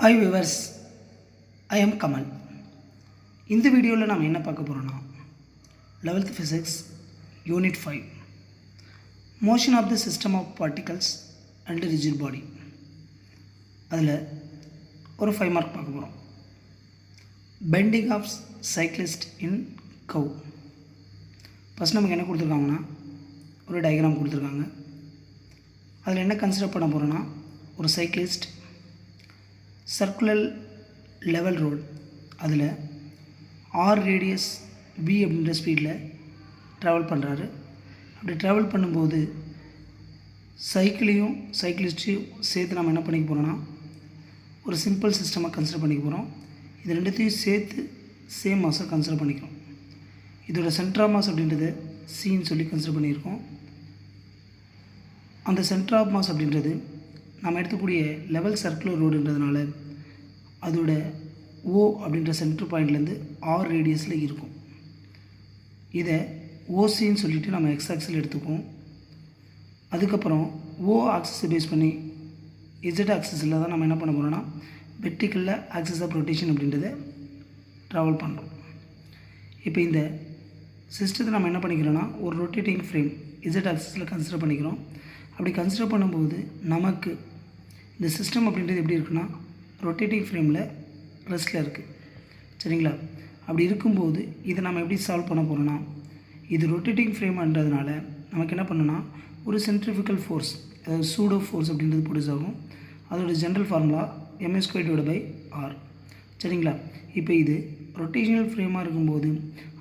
Hi viewers, I am Kamal. இந்த வீடியோவில் நாம் என்ன பார்க்க போகிறோம்னா 11th Physics Unit 5 Motion of the System of Particles and Rigid Body அதில் ஒரு 5 மார்க் பார்க்க போகிறோம். Bending of Cyclist in Curve. First நமக்கு என்ன கொடுத்துருக்காங்கன்னா ஒரு டயக்ராம் கொடுத்துருக்காங்க. அதில் என்ன கன்சிடர் பண்ண போகிறோன்னா ஒரு சைக்கிளிஸ்ட் சர்க்குலர் லெவல் ரோடு அதில் ஆர் ரேடியஸ் v அப்படின்ற ஸ்பீடில் ட்ராவல் பண்ணுறாரு. அப்படி ட்ராவல் பண்ணும்போது சைக்கிளிஸ்ட்டையும் சேர்த்து நம்ம என்ன பண்ணிக்க போகிறோன்னா ஒரு சிம்பிள் சிஸ்டமாக கன்சிடர் பண்ணிக்க போகிறோம். இது ரெண்டுத்தையும் சேர்த்து சேம் மாஸை கன்சிடர் பண்ணிக்கிறோம். இதோட சென்டர் ஆஃப் மாஸ் அப்படின்றது சின்னு சொல்லி கன்சிடர் பண்ணியிருக்கோம். அந்த சென்டர் ஆஃப் மாஸ் அப்படின்றது நம்ம எடுத்துக்கூடிய லெவல் சர்க்குலர் ரோடுன்றதுனால அதோட ஓ அப்படின்ற சென்டர் பாயிண்ட்லேருந்து ஆர் ரேடியஸில் இருக்கும். இதை ஓசின்னு சொல்லிவிட்டு நம்ம எக்ஸ் ஆக்சில் எடுத்துக்குவோம். அதுக்கப்புறம் ஓ ஆக்சிஸை பேஸ் பண்ணி இசட் ஆக்சிஸில் தான் நம்ம என்ன பண்ண போகிறோம்னா வெர்டிக்கலில் ஆக்சிஸ் ஆஃப் ரொட்டேஷன் அப்படின்றத ட்ராவல் பண்ணுறோம். இப்போ இந்த சிஸ்டத்தை நம்ம என்ன பண்ணிக்கிறோன்னா ஒரு ரொட்டேட்டிங் ஃப்ரேம் இசட் ஆக்சிஸில் கன்சிடர் பண்ணிக்கிறோம். அப்படி கன்சிடர் பண்ணும்போது நமக்கு இந்த சிஸ்டம் அப்படின்றது எப்படி இருக்குன்னா ரொட்டேட்டிங் ஃப்ரேமில் ரெஸ்ட்டில் இருக்குது. சரிங்களா? அப்படி இருக்கும்போது இதை நம்ம எப்படி சால்வ் பண்ண போகிறோன்னா இது ரொட்டேட்டிங் ஃப்ரேம்ன்றதுனால நமக்கு என்ன பண்ணணும்னா ஒரு சென்ட்ரிஃபிகல் ஃபோர்ஸ், அதாவது சூடோ ஃபோர்ஸ் அப்படின்றது ப்ரொடியூஸ் ஆகும். அதோட ஜென்ரல் ஃபார்முலா m²/r. சரிங்களா? இப்போ இது ரொட்டேஷனல் ஃப்ரேமாக இருக்கும்போது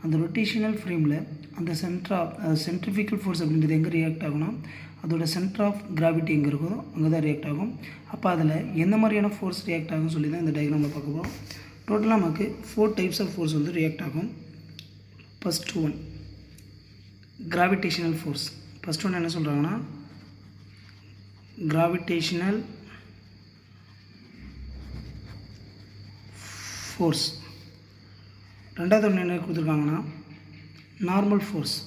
அந்த ரொட்டேஷனல் ஃப்ரேமில் அந்த சென்ட்ரிஃபிகல் ஃபோர்ஸ் அப்படின்றது எங்கே ரியாக்ட் ஆகும்னா அதோட சென்டர் ஆஃப் கிராவிட்டி எங்கே இருக்கோ அங்கே தான் ரியாக்ட் ஆகும். அப்போ அதில் எந்த மாதிரியான ஃபோர்ஸ் ரியாக்ட் ஆகும்னு சொல்லி தான் இந்த டயக்ராமில் பார்க்க போகிறோம். டோட்டலாக நமக்கு 4 டைப்ஸ் ஆஃப் ஃபோர்ஸ் வந்து ரியாக்ட் ஆகும். First one gravitational force. First one என்ன சொல்கிறாங்கன்னா கிராவிடேஷனல் ஃபோர்ஸ். ரெண்டாவது ஒன்று என்ன கொடுத்துருக்காங்கன்னா நார்மல் ஃபோர்ஸ்.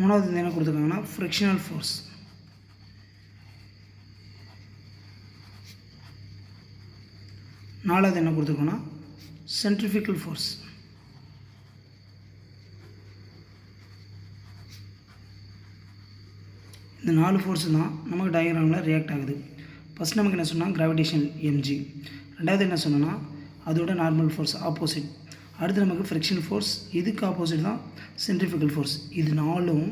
மூணாவது என்ன கொடுத்துருக்காங்கன்னா ஃப்ரிக்ஷனல் ஃபோர்ஸ். நாலாவது என்ன கொடுத்துருக்கோன்னா சென்ட்ரிஃபிகல் ஃபோர்ஸ். இந்த 4 ஃபோர்ஸு தான் நமக்கு டயக்ராமில் ரியாக்ட் ஆகுது. ஃபஸ்ட் நமக்கு என்ன சொன்னால் கிராவிடேஷன் mg. ரெண்டாவது என்ன சொன்னோன்னா அதோட நார்மல் ஃபோர்ஸ் ஆப்போசிட். அடுத்து நமக்கு ஃப்ரிக்ஷன் ஃபோர்ஸ், இதுக்கு ஆப்போசிட் தான் சென்ட்ரிஃபிகல் ஃபோர்ஸ். இது நாலும்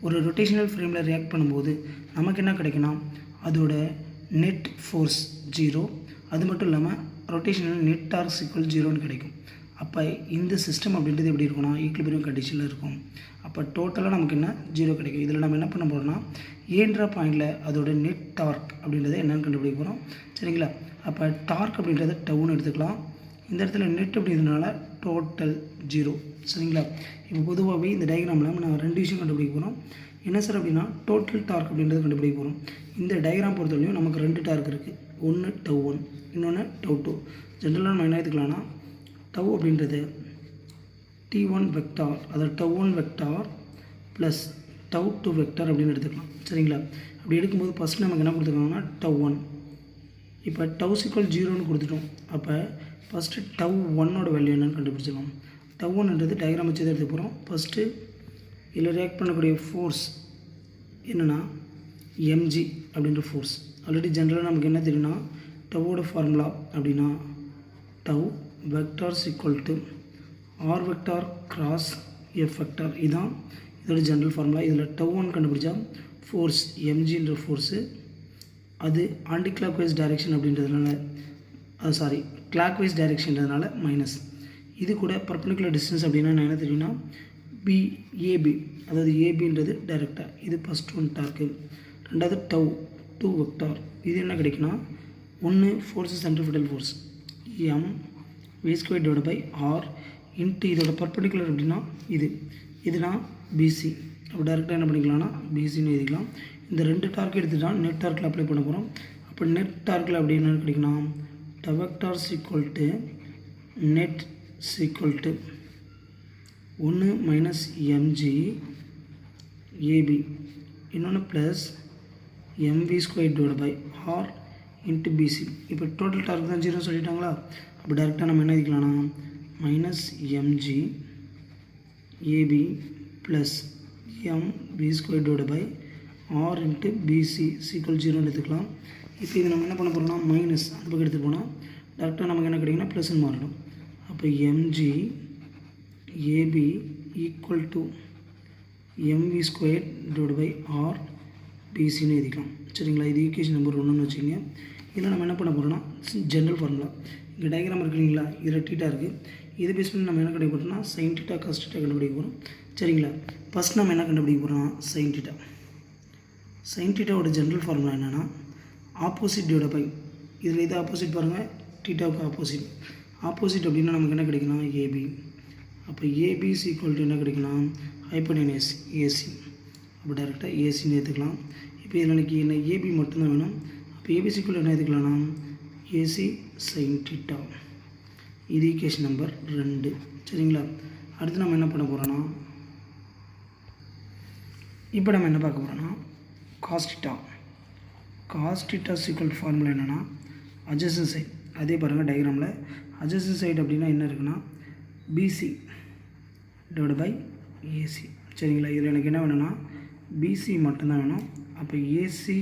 ஒரு ரொட்டேஷனல் ஃப்ரேமில் ரியாக்ட் பண்ணும்போது நமக்கு என்ன கிடைக்குன்னா அதோட நெட் ஃபோர்ஸ் 0. அது மட்டும் இல்லாமல் ரொட்டேஷனல் நெட் டார்க் = 0ன்னு கிடைக்கும். அப்போ இந்த சிஸ்டம் அப்படின்றது எப்படி இருக்கும்னா ஈக்விலிபிரியம் கண்டிஷனில் இருக்கும். அப்போ டோட்டலாக நமக்கு என்ன 0 கிடைக்கும். இதில் நம்ம என்ன பண்ண போகிறோம்னா ஏன்ற பாயிண்டில் அதோட நெட் டார்க் அப்படின்றத என்னென்னு கண்டுபிடிக்க போகிறோம். சரிங்களா? அப்போ டார்க் அப்படின்றத டவுன்னு எடுத்துக்கலாம். இந்த இடத்துல நெட் அப்படின்றதுனால டோட்டல் 0. சரிங்களா? இப்போ பொதுவாகவே இந்த டயக்ராமில் நம்ம 2 விஷயம் கண்டுபிடிக்க போகிறோம். என்ன சார் அப்படின்னா டோட்டல் டார்க் அப்படின்றத கண்டுபிடிக்க போகிறோம். இந்த டயக்ராம் பொறுத்தவரையும் நமக்கு 2 டார்க் இருக்குது. ஒன்று τ1, இன்னொன்று τ2. ஜென்ரலாக நம்ம என்ன எடுத்துக்கலாம்னா டவ் அப்படின்றது t1 வெக்டார், அதாவது τ1 வெக்டார் ப்ளஸ் τ2 வெக்டார் அப்படின்னு எடுத்துக்கலாம். சரிங்களா? அப்படி எடுக்கும்போது ஃபஸ்ட்டு நமக்கு என்ன கொடுத்துருக்காங்கன்னா τ1. இப்போ τ = 0ன்னு கொடுத்துட்டோம். அப்போ ஃபஸ்ட்டு τ1ஓட வேல்யூ என்னென்னு கண்டுபிடிச்சிடலாம். τ1ன்றது டயக்ராம் வச்சு தான் எடுத்து போகிறோம். ஃபஸ்ட்டு இதில் ரியாக்ட் பண்ணக்கூடிய ஃபோர்ஸ் என்னென்னா mg அப்படின்ற ஃபோர்ஸ். ஆல்ரெடி ஜென்ரலாக நமக்கு என்ன தெரியும்னா டவோட ஃபார்முலா அப்படின்னா tau vector = r vector cross f vector. இதுதான் இதோட ஜென்ரல் ஃபார்முலா. இதில் τ1 கண்டுபிடிச்சா ஃபோர்ஸ் mgன்ற ஃபோர்ஸு அது ஆன்டி கிளாக் வைஸ் டைரெக்ஷன் அப்படின்றதுனால கிளாக் வைஸ் டைரெக்ஷன்றதுனால மைனஸ். இது கூட பர்பெண்டிகுலர் டிஸ்டன்ஸ் அப்படின்னா என்ன தெரியும்னா AB, அதாவது ஏபின்றது டைரெக்டாக. இது ஃபஸ்ட் ஒன் டார்க்கு. ரெண்டாவது τ2 வெக்டார். இது என்ன கிடைக்குன்னா ஒன்று force centrifugal force m v²/r into இதோட பர்பெண்டிகுலர் அப்படின்னா இதுனா BC. அப்போ டேரெக்டாக என்ன பண்ணிக்கலாம்னா BCன்னு எழுதிக்கலாம். இந்த 2 டார்க் எடுத்துட்டா நெட் டார்க்கில் அப்ளை பண்ண போகிறோம். அப்போ நெட் டார்க்கில் அப்படி என்ன கிடைக்குன்னா τ வெக்டார் நெட் = 1 - mg AB, இன்னொன்று plus MV square divide by R into PC. இப்போ டோட்டல் டார்க் தான் 0 சொல்லிட்டாங்களா, அப்போ டேரெக்டாக நம்ம என்ன எழுதிக்கலாம்னா minus MG AB plus MV square divide by R into PC equal 0 எடுத்துக்கலாம். இப்போ இது நம்ம என்ன பண்ண போகிறோம்னா மைனஸ் அந்த பக்கம் எடுத்துகிட்டு போனால் டேரெக்டாக நமக்கு என்ன கிடைக்குன்னா ப்ளஸ்ன்னு மாறிடும். அப்போ MG AB equal to MV square divide by R பிசின்னு எழுதிக்கலாம். சரிங்களா, இது ஈக்குவேஷன் நம்பர் 1ன்னு வச்சுக்கோங்க. இதில் நம்ம என்ன பண்ண போகிறோம்னா ஜென்ரல் ஃபார்முலா, இங்கே டயக்ராம் இருக்கு இல்லைங்களா, இதில் டீட்டா இருக்குது. இதை பேஸ் பண்ணி நம்ம என்ன கண்டுபிடிப்போம்னா சைன் டீட்டா காஸ் டீட்டா கண்டுபிடிக்க போகிறோம். சரிங்களா, ஃபஸ்ட் நம்ம என்ன கண்டுபிடிக்க போகிறோம்னா சைன் டீட்டா. சைன் டீட்டாவோட ஜென்ரல் ஃபார்முலா என்னென்னா ஆப்போசிட் டிவைட் பை, இதில் இது ஆப்போசிட் பாருங்கள், டீட்டாவுக்கு ஆப்போசிட். ஆப்போசிட் அப்படின்னா நமக்கு என்ன கிடைக்குன்னா ஏபி. அப்போ ஏபி ஈக்குவல் டு என்ன கிடைக்குன்னா ஹைப்போடெனஸ் ஏசி. அப்போ டேரெக்டாக ஏசின்னு எடுத்துக்கலாம். இப்போ இதில் எனக்கு என்ன ஏபி மட்டும்தான் வேணும். அப்போ ஏபி ஈக்குவல் என்ன எடுத்துக்கலாம்னா ஏசி சைன் டீட்டா. இது ஈக்குவேஷன் நம்பர் 2. சரிங்களா, அடுத்து நம்ம என்ன பண்ண போகிறோன்னா இப்போ நம்ம என்ன பார்க்க போகிறோன்னா cos theta. Cos theta equal formula என்னென்னா அட்ஜசன்ட் சைட். அதே பாருங்கள் டயக்ராமில் அட்ஜசன்ட் சைட் அப்படின்னா என்ன இருக்குன்னா பிசி டிவைட் பை ஏசி. சரிங்களா, இதில் எனக்கு என்ன வேணும்னா பிசி மட்டும்தான் வேணும். அப்போ ஏசி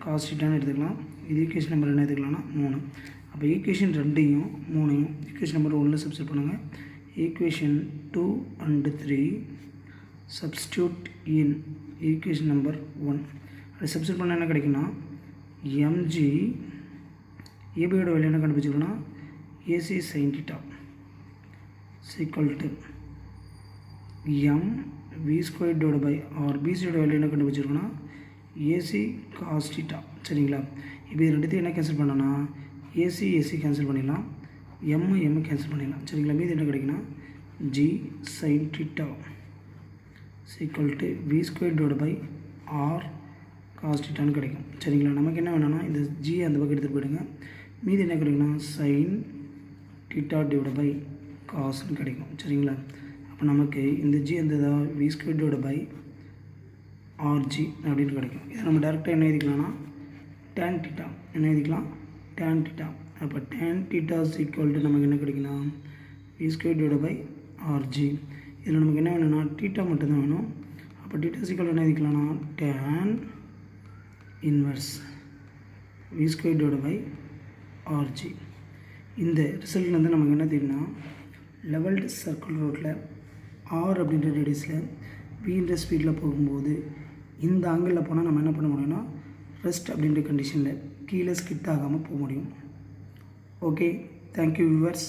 காஸ் டீட்டான்னு எடுத்துக்கலாம். இது ஈக்குவேஷன் நம்பர் என்ன எடுத்துக்கலாம்னா 3. அப்போ ஈக்குவேஷன் 2யும் 3யும் ஈக்குவேஷன் நம்பர் 1 சப்ஸ்டியூட் பண்ணுங்கள். Equation 2 and 3 substitute in equation number 1. அது சப்ஸ்டியூட் பண்ணால் என்ன கிடைக்குன்னா எம்ஜி ஏபியோட வேல்யூ என்ன கண்டுபிடிச்சிக்கணும்னா AC sine theta equal to M V square divide by R பிசியோட வேல்யூ என்ன கண்டுபிடிச்சிருக்கோன்னா ஏசி காஸ் டீட்டா. சரிங்களா, இப்போ இது ரெண்டுத்தையும் என்ன கேன்சல் பண்ணோன்னா ஏசி கேன்சல் பண்ணிடலாம், எம் கேன்சல் பண்ணிடலாம். சரிங்களா, மீது என்ன கிடைக்குன்னா G sine theta equal to V square divide by R cos டீட்டான்னு கிடைக்கும். சரிங்களா, நமக்கு என்ன வேணும்னா இந்த ஜி அந்த பக்கம் எடுத்துகிட்டு போயிடுங்க. மீது என்ன கிடைக்குன்னா சைன் டீட்டா டிவைட் பை காஸ்ன்னு கிடைக்கும். சரிங்களா, அப்போ நமக்கு இந்த ஜி அந்த v square divide by r g அப்படின்னு கிடைக்கும். இதை நம்ம டேரெக்டாக என்ன எழுதிக்கலாம்னா டேன் டீட்டா என்ன எழுதிக்கலாம் டேன் டீட்டா. அப்போ டேன் டீட்டா ஈக்குவல் டு நமக்கு என்ன கிடைக்குன்னா V square divide by RG. இதில் நமக்கு என்ன வேணும்னா டீட்டா மட்டும்தான் வேணும். அப்போ டீட்டா ஈக்குவல் என்ன எழுதிக்கலாம்னா tan inverse V square divide by RG. இந்த ரிசல்ட் வந்து நமக்கு என்ன தெரியும்னா லெவல்டு சர்க்கிள் ரோட்டில் ஆர் அப்படின்ற ரேடியஸில் வின்ற ஸ்பீடில் போகும்போது இந்த ஆங்கிளில் போனால் நம்ம என்ன பண்ண முடியும்னா ரெஸ்ட் அப்படின்ற கண்டிஷனில் கீழே ஸ்கிட் ஆகாமல் போக முடியும். Okay, thank you viewers.